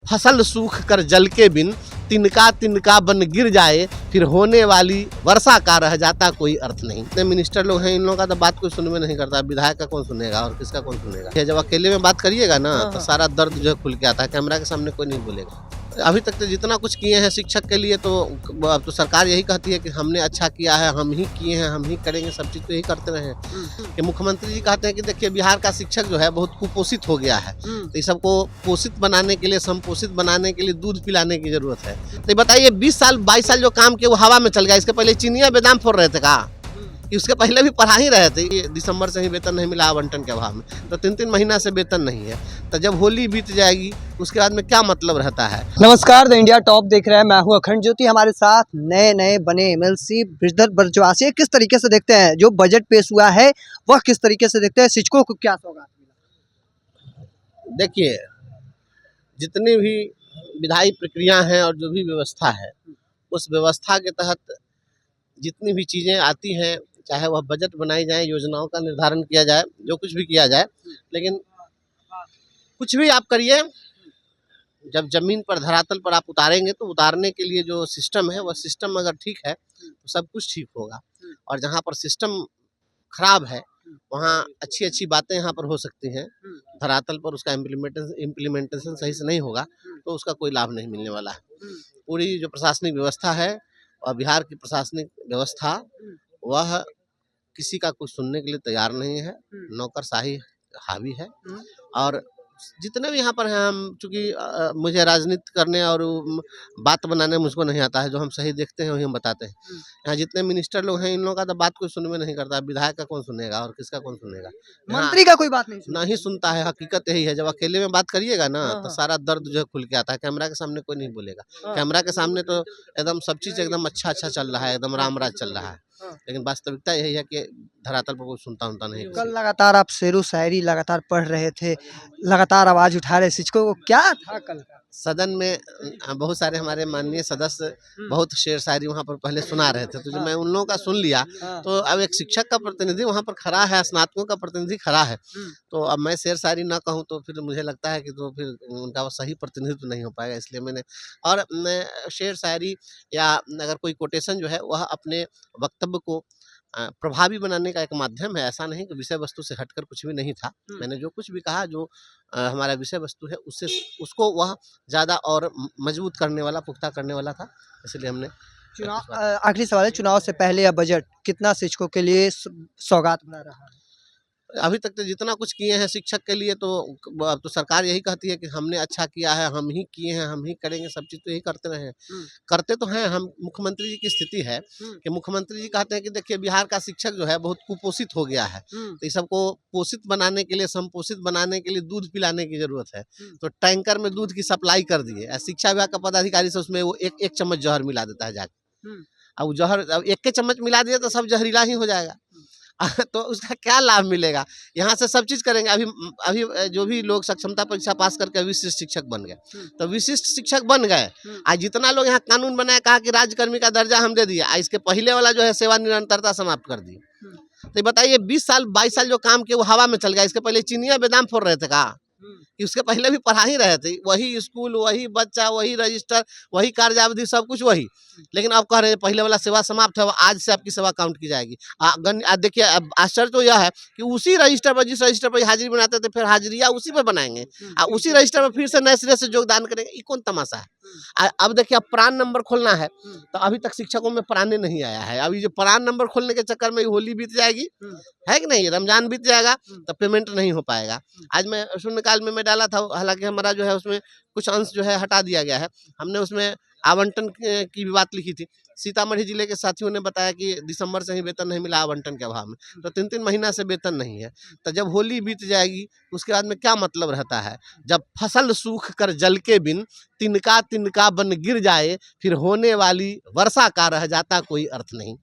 फसल सूख कर जल के बिन तिनका तिनका बन गिर जाए, फिर होने वाली वर्षा का रह जाता कोई अर्थ नहीं। इतने मिनिस्टर लोग हैं, इन लोगों का तो बात कोई सुनने में नहीं करता। विधायक का कौन सुनेगा और किसका कौन सुनेगा। जब अकेले में बात करिएगा ना तो सारा दर्द जो है खुल के आता है, कैमरा के सामने कोई नहीं बोलेगा। अभी तक तो जितना कुछ किए हैं शिक्षक के लिए, तो अब तो सरकार यही कहती है कि हमने अच्छा किया है, हम ही किए हैं, हम ही करेंगे, सब चीज़ तो यही करते रहे हैं। कि मुख्यमंत्री जी कहते हैं कि देखिए बिहार का शिक्षक जो है बहुत कुपोषित हो गया है, तो इस सबको पोषित बनाने के लिए, संपोषित बनाने के लिए दूध पिलाने की जरूरत है। तो बताइए 20 साल 22 साल जो काम किया वो हवा में चल गया। इसके पहले चीनिया बेदाम फोड़ रहे थे कहा कि उसके पहले भी पढ़ा ही रहे थे। ये दिसंबर से ही वेतन नहीं मिला आवंटन के अभाव में, तो 3-3 महीना से वेतन नहीं है। तो जब होली बीत जाएगी उसके बाद में क्या मतलब रहता है। नमस्कार, द इंडिया टॉप देख रहे हैं, मैं हूं अखंड ज्योति। हमारे साथ नए बने एमएलसी ब्रिजधर ब्रजवासी किस तरीके से देखते हैं जो बजट पेश हुआ है, वह किस तरीके से देखते हैं, शिक्षकों को क्या सौगात मिला। देखिए जितनी भी विधायी प्रक्रिया हैं और जो भी व्यवस्था है, उस व्यवस्था के तहत जितनी भी चीज़ें आती हैं, चाहे वह बजट बनाई जाए, योजनाओं का निर्धारण किया जाए, जो कुछ भी किया जाए, लेकिन कुछ भी आप करिए, जब जमीन पर धरातल पर आप उतारेंगे तो उतारने के लिए जो सिस्टम है वह सिस्टम अगर ठीक है तो सब कुछ ठीक होगा। और जहाँ पर सिस्टम खराब है वहाँ अच्छी बातें यहाँ पर हो सकती हैं, धरातल पर उसका इम्प्लीमेंटेशन सही से नहीं होगा तो उसका कोई लाभ नहीं मिलने वाला है। पूरी जो प्रशासनिक व्यवस्था है और बिहार की प्रशासनिक व्यवस्था वह किसी का कुछ सुनने के लिए तैयार नहीं है, नौकरशाही हावी है। और जितने भी यहाँ पर हैं, हम चूँकि मुझे राजनीति करने और बात बनाने मुझको नहीं आता है, जो हम सही देखते हैं वही हम बताते हैं। यहाँ जितने मिनिस्टर लोग हैं, इन लोगों का तो बात कोई सुनने में नहीं करता। विधायक का कौन सुनेगा और किसका कौन सुनेगा। मंत्री का कोई बात नहीं सुनता है। हकीकत यही है, जब अकेले में बात करिएगा ना तो सारा दर्द जो है खुल के आता है, कैमरा के सामने कोई नहीं बोलेगा। कैमरा के सामने तो एकदम सब चीज़ एकदम अच्छा चल रहा है, एकदम रामराज चल रहा है, लेकिन वास्तविकता यही है कि धरातल पर कोई सुनता नहीं। कल लगातार आप शेरो शायरी लगातार पढ़ रहे थे, लगातार आवाज उठा रहे, शिक्षकों को क्या था कल का? सदन में बहुत सारे हमारे माननीय सदस्य बहुत शेर शायरी वहाँ पर पहले सुना रहे थे, तो जब मैं उन लोगों का सुन लिया तो अब एक शिक्षक का प्रतिनिधि वहाँ पर खड़ा है, स्नातकों का प्रतिनिधि खड़ा है, तो अब मैं शेर शायरी ना कहूँ तो फिर मुझे लगता है कि तो फिर उनका वो सही प्रतिनिधित्व नहीं हो पाएगा। इसलिए मैंने और शेर शायरी या अगर कोई कोटेशन जो है वह अपने वक्तव्य को प्रभावी बनाने का एक माध्यम है। ऐसा नहीं कि विषय वस्तु से हटकर कुछ भी नहीं था। मैंने जो कुछ भी कहा, जो हमारा विषय वस्तु है उससे उसको वह ज़्यादा और मजबूत करने वाला, पुख्ता करने वाला था, इसलिए हमने चुनाव। आखिरी सवाल है, चुनाव से पहले यह बजट कितना शिक्षकों के लिए सौगात भरा रहा है? अभी तक तो जितना कुछ किए हैं शिक्षक के लिए, तो अब तो सरकार यही कहती है कि हमने अच्छा किया है, हम ही किए हैं, हम ही करेंगे, सब चीज़ तो यही करते रहे हैं। करते तो हैं हम। मुख्यमंत्री जी की स्थिति है कि मुख्यमंत्री जी कहते हैं कि देखिए बिहार का शिक्षक जो है बहुत कुपोषित हो गया है, तो इस सबको पोषित बनाने के लिए, संपोषित बनाने के लिए दूध पिलाने की जरूरत है। तो टैंकर में दूध की सप्लाई कर दिए। शिक्षा विभाग का पदाधिकारी से उसमें वो एक चम्मच जहर मिला देता है जाके। अब जहर एक के चम्मच मिला दिया तो सब जहरीला ही हो जाएगा। तो उसका क्या लाभ मिलेगा। यहाँ से सब चीज़ करेंगे। अभी जो भी लोग सक्षमता परीक्षा पास करके विशिष्ट शिक्षक बन गए, तो विशिष्ट शिक्षक बन गए। आज जितना लोग यहाँ कानून बनाया, कहा कि राज्यकर्मी का दर्जा हम दे दिए, इसके पहले वाला जो है सेवा निरंतरता समाप्त कर दी। तो बताइए 20 साल 22 साल जो काम किया वो हवा में चल गया। इसके पहले चीनिया बेदाम फोड़ रहे थे कहा कि उसके पहले भी पढ़ा ही रहे थे, वही स्कूल, वही बच्चा, वही रजिस्टर, वही कार्यावधि, सब कुछ वही। लेकिन अब कह रहे हैं पहले वाला सेवा समाप्त है, आज से आपकी सेवा काउंट की जाएगी। देखिए आश्चर्य तो यह है कि उसी रजिस्टर पर, जिस रजिस्टर पर हाजिरी बनाते थे, फिर हाजिरिया उसी पर बनाएंगे, उसी रजिस्टर पर फिर से नए सिरे से योगदान करेंगे। ये कौन तमाशा है। अब देखिए अब प्राण नंबर खोलना है, तो अभी तक शिक्षकों में प्राण नहीं आया है। अभी जो प्राण नंबर खोलने के चक्कर में होली बीत जाएगी, है कि नहीं, रमजान बीत जाएगा, तो पेमेंट नहीं हो पाएगा। आज मैं शून्यकाल में मैं डाला था, हालांकि हमारा जो है उसमें कुछ अंश जो है हटा दिया गया है। हमने उसमें आवंटन की भी बात लिखी थी। सीतामढ़ी जिले के साथियों ने बताया कि दिसंबर से ही वेतन नहीं मिला आवंटन के अभाव में, तो 3-3 महीना से वेतन नहीं है। तो जब होली बीत जाएगी उसके बाद में क्या मतलब रहता है। जब फसल सूख कर जल के बिन तिनका तिनका बन गिर जाए, फिर होने वाली वर्षा का रह जाता कोई अर्थ नहीं।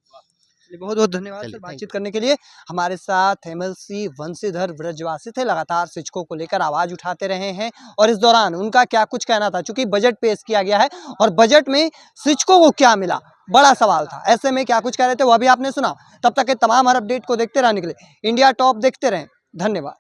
बहुत बहुत धन्यवाद सर बातचीत करने के लिए। हमारे साथ एमएलसी वंशीधर ब्रजवासी थे, लगातार शिक्षकों को लेकर आवाज उठाते रहे हैं और इस दौरान उनका क्या कुछ कहना था, चूंकि बजट पेश किया गया है और बजट में शिक्षकों को क्या मिला, बड़ा सवाल था। ऐसे में क्या कुछ कह रहे थे वो भी आपने सुना। तब तक के तमाम हर अपडेट को देखते रहने के लिए इंडिया टॉप देखते रहें। धन्यवाद।